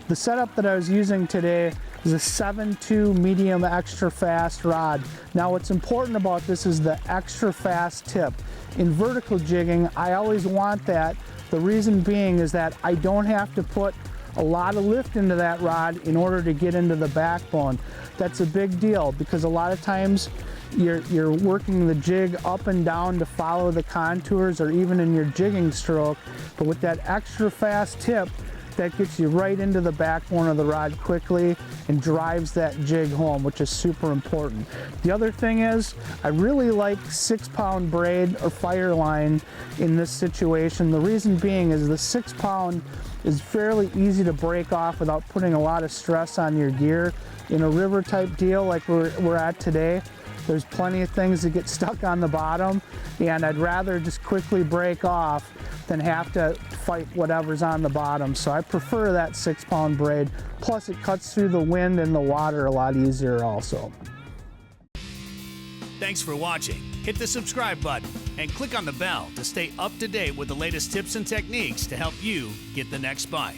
The setup that I was using today is a 7.2 medium extra fast rod. Now what's important about this is the extra fast tip. In vertical jigging, I always want that. The reason being is that I don't have to put a lot of lift into that rod in order to get into the backbone. That's a big deal because a lot of times you're working the jig up and down to follow the contours or even in your jigging stroke, but with that extra fast tip, that gets you right into the backbone of the rod quickly and drives that jig home, which is super important. The other thing is, I really like 6-pound braid or fire line in this situation. The reason being is the 6-pound is fairly easy to break off without putting a lot of stress on your gear. In a river type deal like we're at today, there's plenty of things that get stuck on the bottom, and I'd rather just quickly break off than have to fight whatever's on the bottom. So I prefer that 6-pound braid. Plus it cuts through the wind and the water a lot easier also. Thanks for watching. Hit the subscribe button and click on the bell to stay up to date with the latest tips and techniques to help you get the next bite.